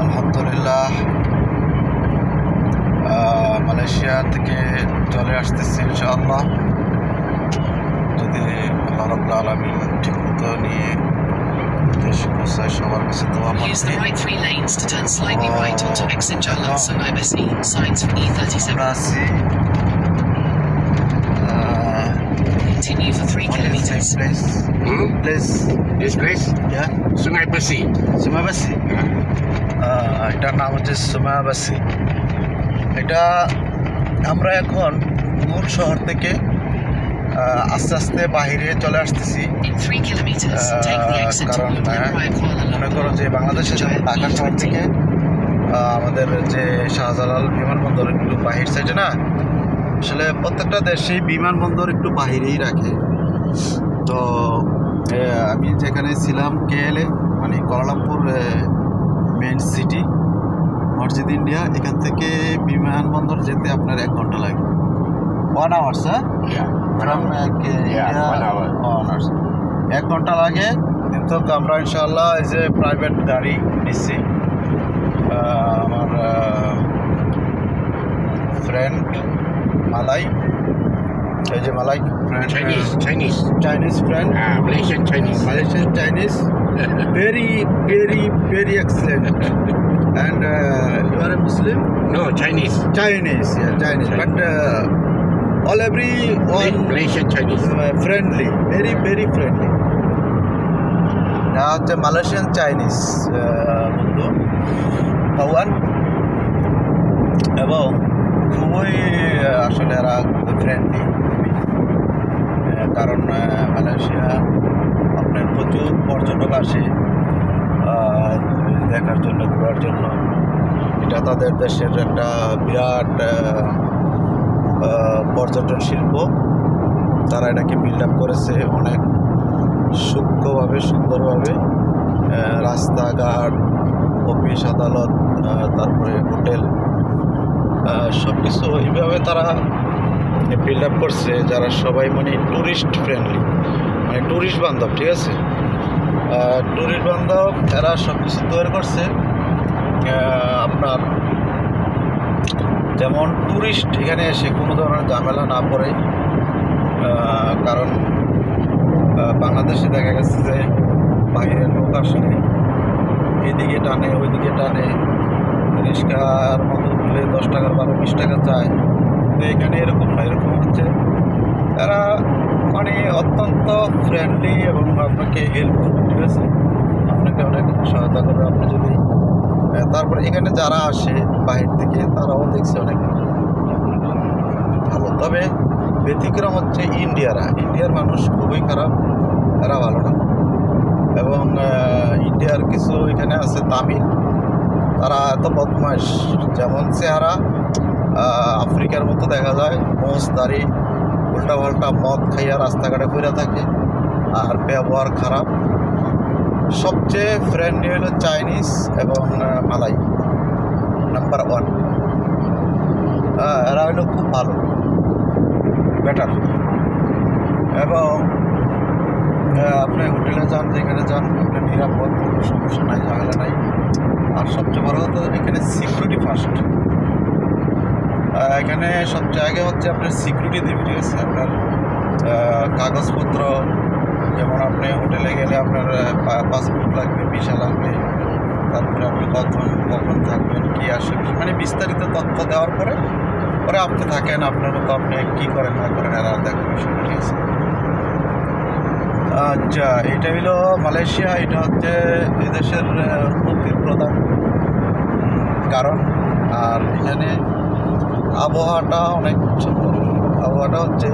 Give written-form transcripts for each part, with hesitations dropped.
আলহামদুলিল্লাহ মালয়েশিয়া থেকে চলে আসতেছি ইনশাআল্লাহ, যদি আল্লাহ রাব্বুল আলামিন ঠিকমতো নিয়ে দেশে পৌঁছায়। সবার কাছে দোয়া Use the প্রার্থী। right 3 lanes to turn slightly right onto exit Jalan Sungai Besi. Signs for E37. আমরা আছি Continue for 3 kilometers. This place? Sungai Besi. সুমাবাসী। এটার নাম হচ্ছে সুমাবাসী। এটা আমরা এখন মূল শহর থেকে আস্তে আস্তে বাহিরে চলে আসতেছি। In 3 kilometers, take the exit to কারণ Woodland Drive, Kuala মনে Lumpur. করো যে বাংলাদেশে যেমন ঢাকা শহর থেকে আমাদের যে শাহজালাল বিমানবন্দর একটু বাহির সাইডে না, আসলে প্রত্যেকটা দেশেই বিমানবন্দর একটু বাহিরেই রাখে। তো আমি যেখানে ছিলাম কেএলএ, মানে কুয়ালালামপুর মেইন সিটি মসজিদ ইন্ডিয়া, এখান থেকে বিমানবন্দর যেতে আপনার 1 ঘন্টা লাগে। 1 আওয়ার্স, হ্যাঁ, ফ্রম ইন্ডিয়া 1 hour. 1 আওয়ার্স, 1 ঘন্টা লাগে। কিন্তু আমরা ইনশাআল্লাহ এই যে প্রাইভেট গাড়ি নিচ্ছি, আমার ফ্রেন্ড মালাই, এই যে Malay friend, Chinese friend, Malaysian Chinese. Malaysian Chinese, very excellent. And you are a Muslim? No, Chinese. Chinese, but all everyone Malaysian Chinese. friendly, very friendly. না হচ্ছে মালয়েশিয়ান চাইনিজ বন্ধু পাওয়ান, এবং খুবই আসলে এরা ফ্রেন্ডলি। কারণ মালয়েশিয়া আপনার প্রচুর পর্যটক আসে দেখার জন্য, ঘোরার জন্য। এটা তাদের দেশের একটা বিরাট পর্যটন শিল্প। তারা এটাকে বিল্ড আপ করেছে অনেক সূক্ষ্মভাবে, সুন্দরভাবে। রাস্তাঘাট, অফিস আদালত, তারপরে হোটেল, সব কিছু এইভাবে তারা বিল্ড আপ করছে, যারা সবাই মানে ট্যুরিস্ট ফ্রেন্ডলি, মানে ট্যুরিস্ট বান্ধব। ঠিক আছে, ট্যুরিস্ট বান্ধব এরা সব কিছু তৈরি করছে। আপনার যেমন ট্যুরিস্ট এখানে এসে কোনো ধরনের ঝামেলা না পড়ে। কারণ বাংলাদেশে দেখা গেছে যে বাইরের লোক আসলে এইদিকে টানে ওইদিকে টানে, রিক্সার মতো তুলে 10 টাকার 12-20 টাকা চায়। তো এখানে এরকম না, এরকম হচ্ছে এরা মানে অত্যন্ত ফ্রেন্ডলি এবং আপনাকে হেল্প করবে। ঠিক আছে, আপনাকে অনেক সহায়তা করবে। আপনি যদি তারপরে এখানে যারা আসে বাহির থেকে, তারাও দেখছে অনেক ভালো। তবে ব্যতিক্রম হচ্ছে ইন্ডিয়ার মানুষ খুবই খারাপ, এরা ভালো না। এবং ইন্ডিয়ার কিছু এখানে আছে তামিল, তারা এত বদমাশ, যেমন চেহারা আফ্রিকার মতো দেখা যায়, মোষ দাড়ি, উল্টাপাল্টা মদ খাইয়া রাস্তাঘাটে ঘুরে থাকে, আর ব্যবহার খারাপ। সবচেয়ে ফ্রেন্ডলি হলো চাইনিজ এবং মালাই, নাম্বার 1। এরা হলো খুব ভালো, বেটার। এবং আপনি হোটেলে যান, যেখানে যান, আপনার নিরাপদ, কোনো সমস্যা নাই, ঝামেলা নাই। আর সবচেয়ে বড় কথা, এখানে সিকিউরিটি ফার্স্ট। এখানে সবচেয়ে আগে হচ্ছে আপনার সিকিউরিটি দেবে। ঠিক আছে, আপনার কাগজপত্র, যেমন আপনি হোটেলে গেলে আপনার পাসপোর্ট লাগবে, ভিসা লাগবে, তারপরে আপনি কখন থাকবেন, কী আসবে, মানে বিস্তারিত তথ্য দেওয়ার পরে আপনি থাকেন, আপনার মতো আপনি কী করেন না করেন এরা দেখেন বিষয়টা। ঠিক আছে, আচ্ছা, এটা হলো মালয়েশিয়া। এটা হচ্ছে এই দেশের উন্নতির প্রধান কারণ। আর এখানে আবহাওয়াটা অনেক সুন্দর। আবহাওয়াটা হচ্ছে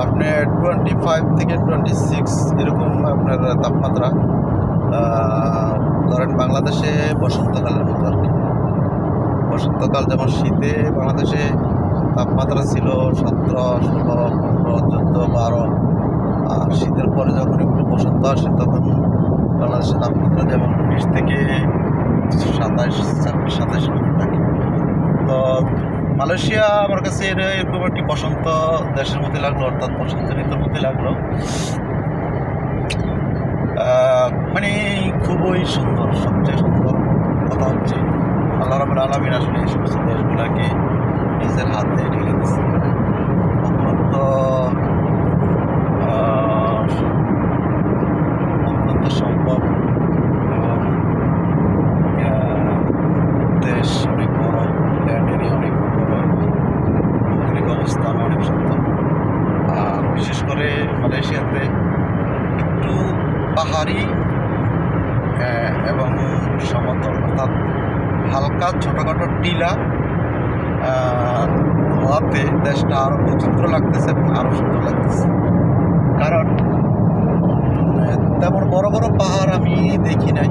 আপনার 25 থেকে 26 এরকম আপনার তাপমাত্রা। ধরেন বাংলাদেশে বসন্তকালের মতো আর কি। বসন্তকাল যেমন শীতে বাংলাদেশে তাপমাত্রা ছিল 17, 16, 15, 14, 12। আর শীতের পরে যখন একটু বসন্ত আসে, তখন বাংলাদেশের তাপমাত্রা যেমন 20 থেকে 27, 26, 27 থাকে। তো মালয়েশিয়া আমার কাছে এরকম একটি বসন্ত দেশের মধ্যে লাগলো, অর্থাৎ বসন্ত ঋতুর মধ্যে লাগলো। মানে খুবই সুন্দর কথা হচ্ছে আল্লাহ রাব্বুল আলামিন আসলে এই সমস্ত দেশগুলোকে নিজের হাতে ঢেলে দিচ্ছে। অত্যন্ত অত্যন্ত সম্ভব এবং দেশ অনেক বড়, ল্যান্ড এরিয়া অনেক বড়, ভৌগোলিক অবস্থান অনেক সুন্দর। আর বিশেষ করে মালয়েশিয়াতে একটু পাহাড়ি এবং সমতল, অর্থাৎ হালকা ছোটোখাটো টিলা হওয়াতে দেশটা আরও বৈচিত্র্য লাগতেছে এবং আরও সুন্দর লাগতেছে। কারণ তেমন বড় বড় পাহাড় আমি দেখি নাই।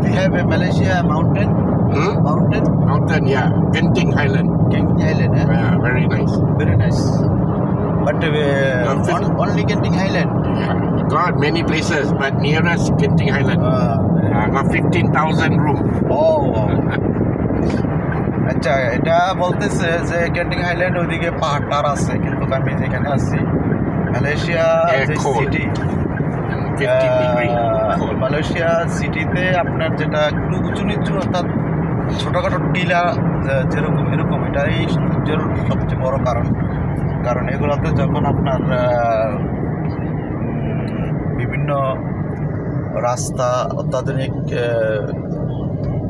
We have a Malaysia mountain Mountain, yeah. Genting Highland. Genting Highland, Yeah, very nice. very nice. But only Genting Highland. Yeah. Got many places, but nearest Genting Highland. Got 15,000 room. আচ্ছা, এটা বলতেছে যে গেন্টিং হাইল্যান্ড ওইদিকে পাহাড়টার আছে, কিন্তু আমি যেখানে আছি মালয়েশিয়া যে সিটি, 15 degree cold. মালয়েশিয়া সিটিতে আপনার যেটা একটু উঁচু নিচু, অর্থাৎ ছোটোখাটো টিলা যেরকম এরকম, এটাই সৌন্দর্যের সবচেয়ে বড় কারণ এগুলোতে যখন আপনার বিভিন্ন রাস্তা অত্যাধুনিক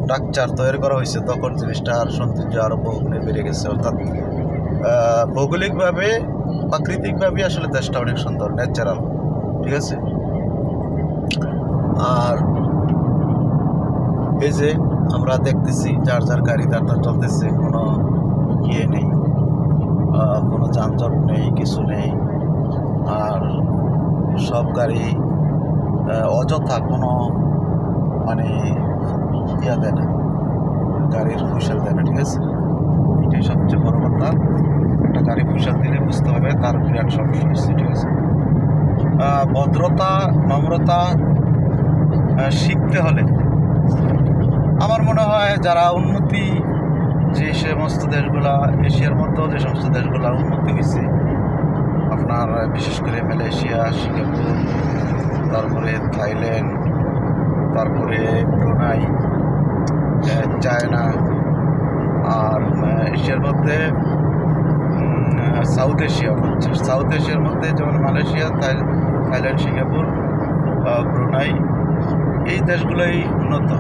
স্ট্রাকচার তৈরি করা হয়েছে, তখন জিনিসটার সৌন্দর্য আরও বহুগুণে বেড়ে গেছে। অর্থাৎ ভৌগোলিকভাবে প্রাকৃতিকভাবে আসলে দেশটা অনেক সুন্দর, ন্যাচারাল, ঠিক আছে। আর এই যে আমরা দেখতেছি যার যার গাড়ি তার চলতেছে, কোনো ইয়ে নেই, কোনো যানজট নেই, কিছু নেই। আর সব গাড়ি অযথা কোনো মানে ইয়া দেয় না, গাড়ির ফুসেল দেয় না, ঠিক আছে। এটাই সবচেয়ে বড় কথা। একটা গাড়ি ফুসেল দিলে বুঝতে হবে তার বিরাট সমস্যা হচ্ছে, ঠিক আছে। ভদ্রতা, নম্রতা শিখতে হলে আমার মনে হয় যারা উন্নতি, যে সমস্ত দেশগুলা এশিয়ার মধ্যেও যে সমস্ত দেশগুলা উন্নতি হয়েছে, আপনার বিশেষ করে মালয়েশিয়া, সিঙ্গাপুর, তারপরে থাইল্যান্ড, তারপরে ব্রুনাই, চায়না, আর এশিয়ার মধ্যে সাউথ এশিয়ার মধ্যে যেমন মালয়েশিয়া, থাইল্যান্ড, সিঙ্গাপুর, ব্রুনাই, এই দেশগুলোই উন্নত।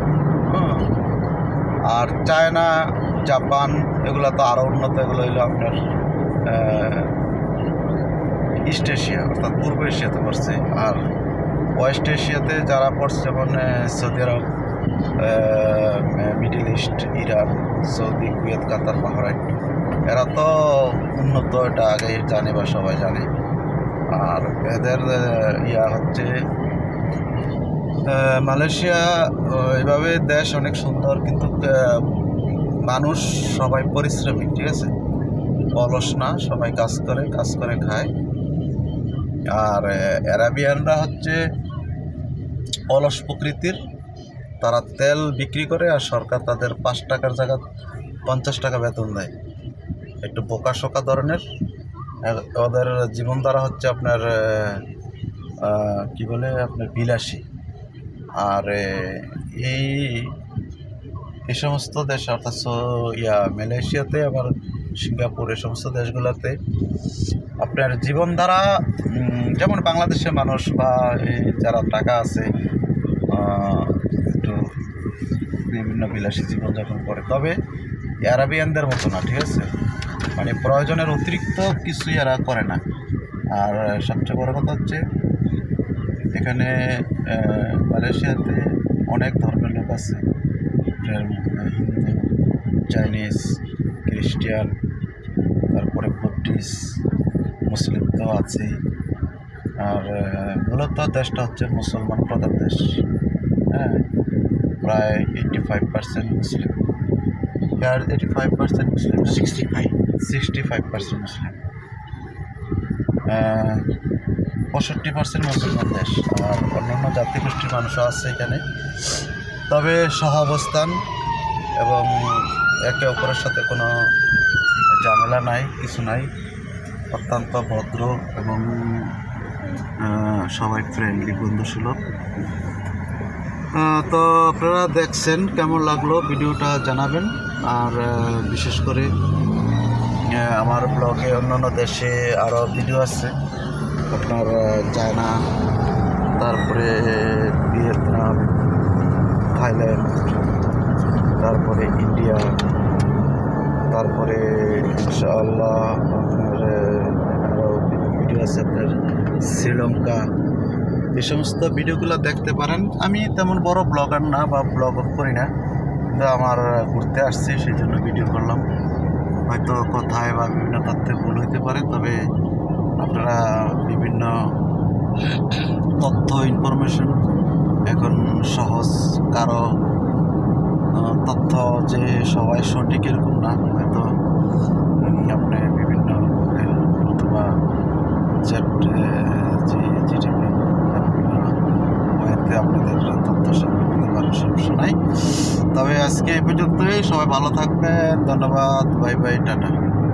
আর চায়না, জাপান এগুলো তো আরও উন্নত। এগুলো হইলো আপনার ইস্ট এশিয়া, অর্থাৎ পূর্ব এশিয়াতে পড়ছে। আর ওয়েস্ট এশিয়াতে যারা পড়ছে যেমন Saudi Arab, Middle East, Iran, Saudi, Kuwait, Qatar, Bahrain, এরা তো উন্নত, এটা আগে জানে বা সবাই জানে। আর এদের ইয়া হচ্ছে মালয়েশিয়া এভাবে দেশ অনেক সুন্দর, কিন্তু মানুষ সবাই পরিশ্রমিক, ঠিক আছে, অলস না, সবাই কাজ করে খায়। আর অ্যারাবিয়ানরা হচ্ছে অলস প্রকৃতির, তারা তেল বিক্রি করে আর সরকার তাদের 5 টাকার জায়গা 50 টাকা বেতন দেয়। একটু বোকাশোকা ধরনের ওদের জীবনধারা হচ্ছে আপনার কি বলে আপনার বিলাসী। আর এই সমস্ত দেশ, অর্থাৎ মালয়েশিয়াতে, আবার সিঙ্গাপুর, এই সমস্ত দেশগুলোতে আপনার জীবনধারা যেমন বাংলাদেশের মানুষ বা যারা টাকা আছে একটু বিভিন্ন বিলাসী জীবনযাপন করে, তবে অ্যারাবিয়ানদের মতো না, ঠিক আছে। মানে প্রয়োজনের অতিরিক্ত কিছুই এরা করে না। আর সবচেয়ে বড় কথা হচ্ছে এখানে মালয়েশিয়াতে অনেক ধর্মের লোক আছে, হিন্দু, চাইনিজ, খ্রিস্টান, তারপরে বুদ্ধিস্ট, মুসলিম তো আছে। আর মূলত দেশটা হচ্ছে মুসলমান প্রধান দেশ, হ্যাঁ, প্রায় 85% মুসলিম, 85% মুসলিম, 65% মুসলিম, 65% মুসলমান দেশ। আর অন্যান্য জাতিগোষ্ঠীর মানুষও আছে এখানে, তবে সহাবস্থান এবং একে অপরের সাথে কোনো ঝামেলা নাই, কিছু নাই, অত্যন্ত ভদ্র এবং সবাই ফ্রেন্ডলি, বন্ধুসুলভ। তো আপনারা দেখছেন, কেমন লাগলো ভিডিওটা জানাবেন। আর বিশেষ করে আমার ব্লগে অন্যান্য দেশে আরও ভিডিও আছে, আপনার চায়না, তারপরে ভিয়েতনাম, থাইল্যান্ড, তারপরে ইন্ডিয়া, তারপরে ইনশাআল্লাহ আপনার আরও ভিডিও আছে আপনার শ্রীলঙ্কা। এই সমস্ত ভিডিওগুলো দেখতে পারেন। আমি তেমন বড় ব্লগার না বা ব্লগ করি না, কিন্তু আমার ঘুরতে আসছি সেই জন্য ভিডিও করলাম। হয়তো কথায় বা বিভিন্ন তথ্যে ভুল হইতে পারে, তবে আপনারা বিভিন্ন তথ্য ইনফরমেশন এখন সহজ, কারো তথ্য যে সবাই সঠিক এরকম না, হয়তো আপনি বিভিন্ন অথবা জিটিপি হয়তো আপনাদের তথ্য সংগ্রহ করতে পারেন, সমস্যা নাই। তবে আজকে এই পর্যন্তই, সবাই ভালো থাকবেন, ধন্যবাদ, বাই বাই, টাটা।